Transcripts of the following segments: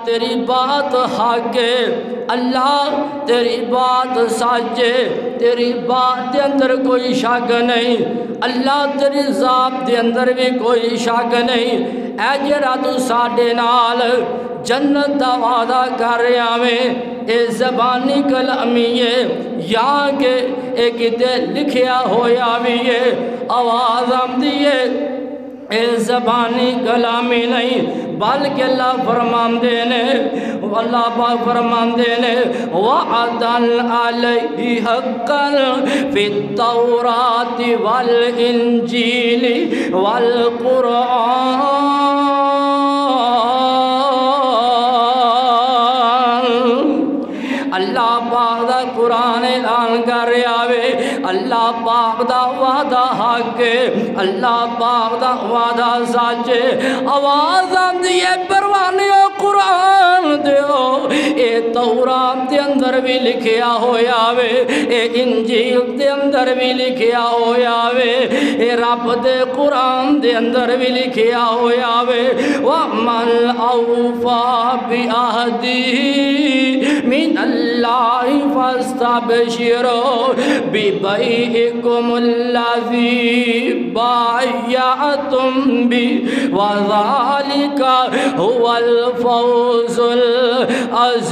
تیری بات حق ہے، اللہ تیری بات سچ ہے، تیری بات دے اندر کوئی شک نہیں، اللہ تیری ذات دے اندر بھی کوئی شک نہیں۔ اے جڑا تو ساڈے نال جنت دا وعدہ کر رہا میں، اے زبانی کلامی ہے یا کہ اے کتے لکھیا ہویا بھی ہے، آواز آمدی ہے، اے زبانی کلامی نہیں، بلکہ اللہ فرماندے نے، اللہ پاک فرماندے نے وَعَدًا عَلَيْهِ حَقًّا فِي التَّوْرَاةِ وَالْإِنْجِيلِ وَالْقُرْآنِ۔ اللہ پاک دا قرآن اعلان کر رہا وے، اللہ پاک دا وعدہ حق ہے، اللہ پاک دا وعدہ سچ ہے۔ آواز آندی ہے پروانیو قرآن دیو، اے تورات دے اندر بھی لکھیا ہویا وے، اے انجیل دے اندر بھی لکھیا ہویا وے، اے رب دے قرآن دے اندر بھی لکھیا ہویا وے۔ وَمَنْ أَوْفَى بِعَهْدِهِ مِنَ اللَّهِ فَاسْتَبْشِرُوا بِبَيْعِكُمُ الَّذِي بَايَعْتُمْ بِهِ وَذَلِكَ هُوَ الْفَوْزُ الْعَظِيمُ۔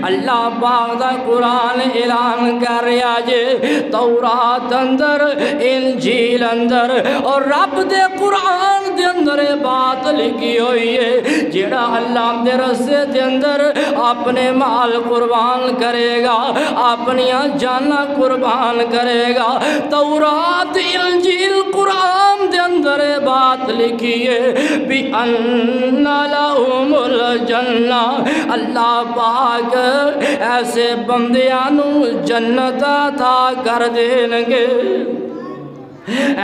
اللہ پاک دا قرآن اعلان کر رہا جے، تورات اندر، انجیل اندر، اور رب دے قرآن دے اندر بات لکھی ہوئی ہے، جڑا اللہ دے رسے دے اندر اپنے مال قربان کرے گا، اپنیاں جانا قربان کرے گا۔ تورات انجیل قرآن دے اندر بات لکھی ہے بِأَنَّ لَهُمُ الْجَنَّةَ، اللہ پاک ایسے بندیانوں جنت عطا کر دیں گے،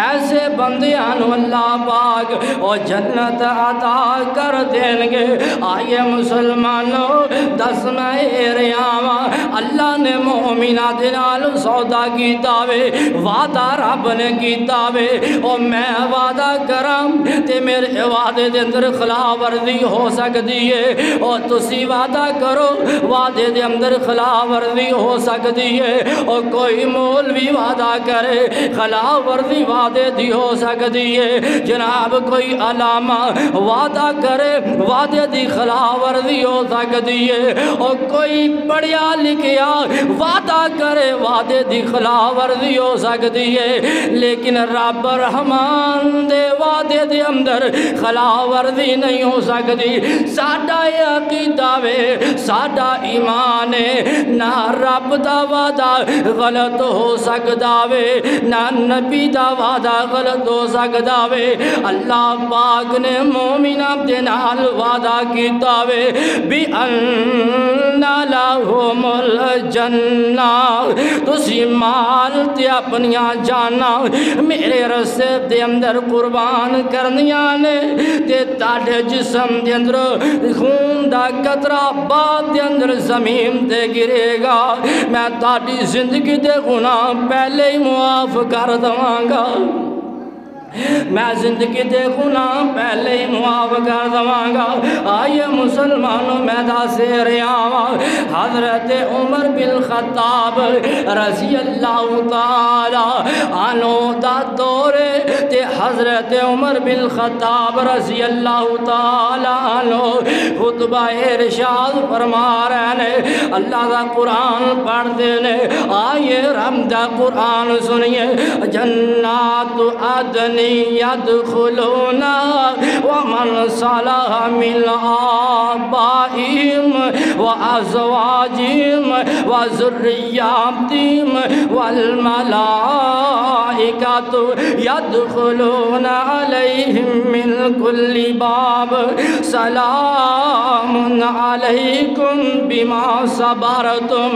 ایسے بندیانوں اللہ پاک اور جنت عطا کر دیں گے۔ آئیے مسلمانوں دس میں ریاما، اللہ نے مومنہ دنال سودا کی تاوے، وعدہ رب نے کی تاوے، اور میں وعدہ کرم تے میرے وعدے دے اندر خلاف ورزی ہو سکتی ہے، اور تسی وعدہ کرو وعدے دے اندر خلاف ورزی ہو سکتی ہے، اور کوئی مولوی وعدہ کرے خلاف ورزی وعدے دی ہو سکتی ہے، جناب کوئی علامہ وعدہ کرے وعدے دی خلاف ورزی ہو سکتی ہے، اور کوئی پڑھیا لکھیا وعدہ کرے وعدے دی خلاف ورزی ہو سکتی ہے، لیکن رب رحمان دے وعدے دے اندر خلاف ورزی نہیں ہو سکتی۔ ساڈا عقیدہ وے، ساڈا ایمان ہے، نہ رب دا وعدہ غلط ہو سکتا وے، نہ نبی دا وعدہ غلط ہو سکتا وے۔ اللہ پاک نے مومنہ دے نال وعدہ کیتا وے بِأَنَّ لَهُمُ الْجَنَّةَ، تسی مال تے اپنیاں جانا میرے رسے دے اندر قربان کرنیاں نے، تے تاڑے جسم دے اندر خون دا قطرہ بعد دے اندر زمین تے گرے گا، میں تاڑی زندگی دے گناہ پہلے ہی معاف کر دواں گا، میں زندگی دے گناہ پہلے ہی معاف کر دواں گا۔ آئیے مسلمانوں میں دا سے ریاما، حضرت عمر بن خطاب رضی اللہ تعالی عنہ دا دورے تے حضرت عمر بن خطاب رضی اللہ تعالی عنہ خطبہ ارشاد فرما رہے ہیں، اللہ دا قرآن پڑھ دینے، آئیے رب دا قرآن سنیے۔ جنات عدن يدخلونا ومن صلح من آبائهم وأزواجهم وذرياتهم والملائكة يدخلون عليهم من كل باب سلام عليكم بما صبرتم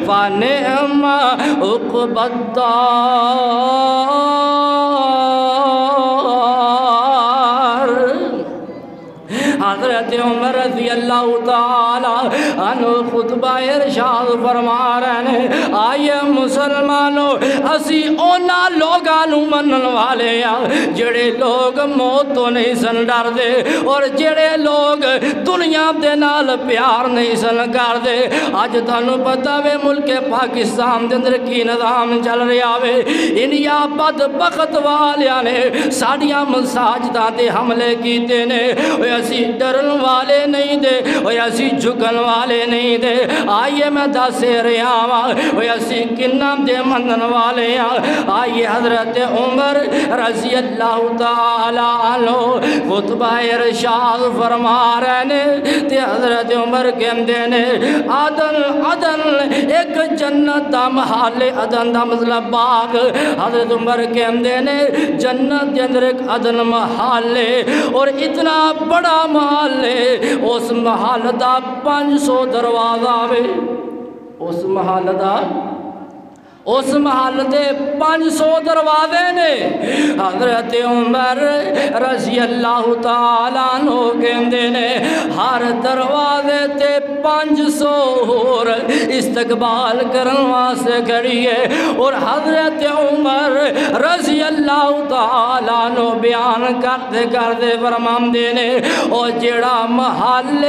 فنعم عقبى الدار۔ حضرت عمر رضی اللہ تعالی عنہ خطبہ ارشاد فرما رہے ہیں، آئیے مسلمانوں اسی اونا لوگانوں منن والے جڑے لوگ موت تو نہیں سن ڈر دے اور جڑے لوگ دنیا دے نال پیار نہیں سن کر دے اج تانوں پتہ وے ملک پاکستان دے اندر کی نظام چل رہا وے انیا بدبخت والیاں نے ساڈیاں مساجداں تے حملے کیتے نے اوے اسی ڈرن والے نہیں دے اوے اسی جھکن والے نہیں دے آئیے میں دس رہا وا اوے اسی کنہ دے منن والے آئیے حضرت عمر رضی اللہ تعالی عنہ خطبہ ارشاد فرما رہے نے تے حضرت عمر کہندے نے عدن ایک جنت دا محل عدن دا مطلب باغ حضرت عمر کہندے نے جنت دے اندر ایک عدن محل ہے اور اتنا بڑا محل ہے اس محل دا 500 دروازہ وے اس محل دے 500 دروازے نے حضرت عمر رضی اللہ تعالیٰ عنہ کہندے نے ہر دروازے تے 500 اور استقبال کرن واسطے کھڑی ہے اور حضرت عمر رضی اللہ تعالیٰ عنہ بیان کرتے فرماندے نے اور جڑا محل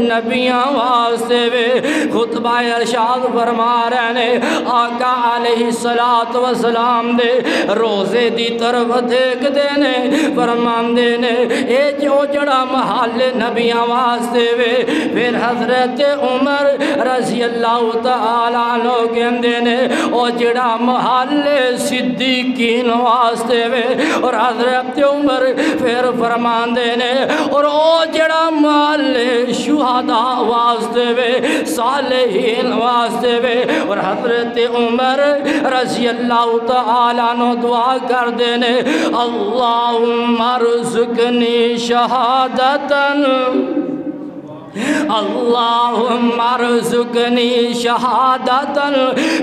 نبیاں واسطے وے خطبہ ارشاد فرما رہے نے آقا علیہ السلام دے روزے دی طرف دیکھ دینے فرمان دینے اے جو جڑا محل نبیاں واسطے وے پھر حضرت عمر رضی اللہ تعالیٰ عنہ کہندے نے او جڑا محل صدیقین واسطے وے اور حضرت عمر پھر فرمان دینے اور او جڑا محل شہداء واسطے وے صالحین واسطے وے اور حضرت عمر رضی اللہ تعالیٰ عنہ دعا کر دینے اللہم ارزقنی شہادتاً اللہم ارزقنی شہادتاً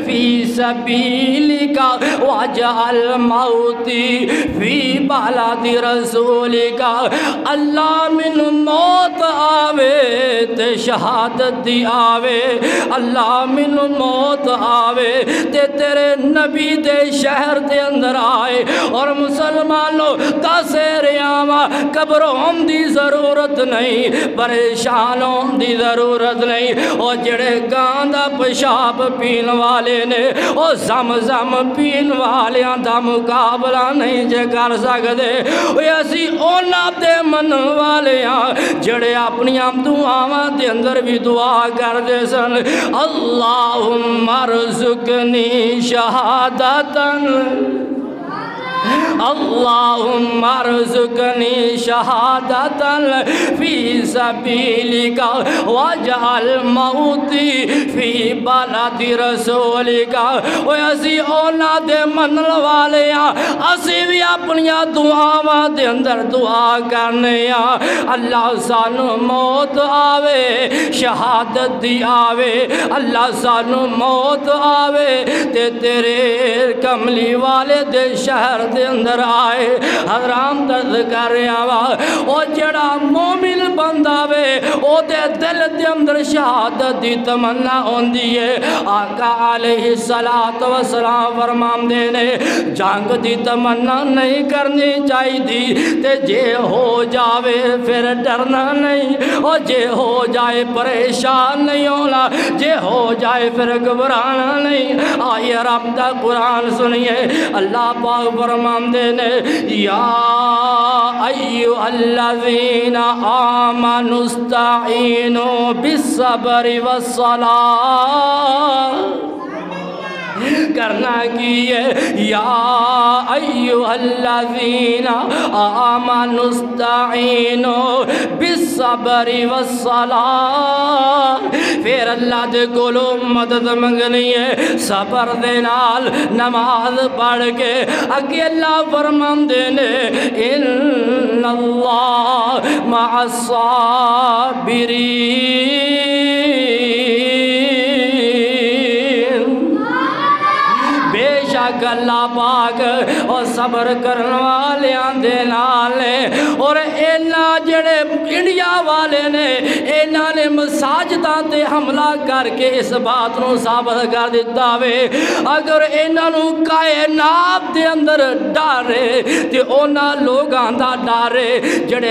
فی سبیلک واجعل موتی فی بلد رسولک اللہ من موت آوے تے شہادت دی آوے اللہ من موت آوے تے تیرے نبی دے شہر دے اندر آئے اور مسلمانوں دسے ریاما قبروں دی ضرورت نہیں پریشان دی ضرورت نہیں او جڑے گاندا پیشاب پین والے نے او زمزم پین والیاں دا مقابلہ نہیں جے کر سکدے اوے اسی اونا دے من والیاں جڑے اپنیاں دعاواں دے اندر بھی دعا کر دے سن اللہم ارزقنی شہادتاً اللہم ارزقنی شہادتاً فی سبیلک واجعل موتی فی بلد رسولک اوے اسی اونا دے منل والے اسی بھی اپنیاں دعاواں دے اندر دعا کرنے اللہ سانو موت آوے شہادت دی آوے اللہ سانو موت آوے تے تیرے کملی والے دے شہر دے اندر آئے حضرام درد کر رہا وا او جڑا مومن بندہ وے او دے دل دے اندر شہادت دی تمنا ہوندی ہے آقا علیہ السلام فرمان دینے جنگ دی تمنا نہیں کرنی چاہی دی تے جے ہو جاوے پھر ڈرنا نہیں او جے ہو جائے پریشان نہیں ہونا جے ہو جائے پھر گھبرانا نہیں آئیے رب دا قرآن سنیے اللہ پاک فرمان دینے یا ایوہ الذین آمنوا استعینوا بالصبر والصلاة کرنا کیے یا ایوہ الذین آمنوا استعینوا بالصبر والصلاة پھر اللہ دے کولو مدد منگنی ہے صبر دے نال نماز پڑھ کے اگے اللہ فرمان دینے ان اللہ مع الصابرین اللہ پاک اور صبر کرن والیاں دے نال اور اینا جڑے انڈیا والے نے اینا نے مساجداں تے حملہ کر کے اس بات نو ثابت کر دیتا وے اگر اینا نو کائنات دے اندر ڈارے تے اونا لوگاں دا ڈارے جڑے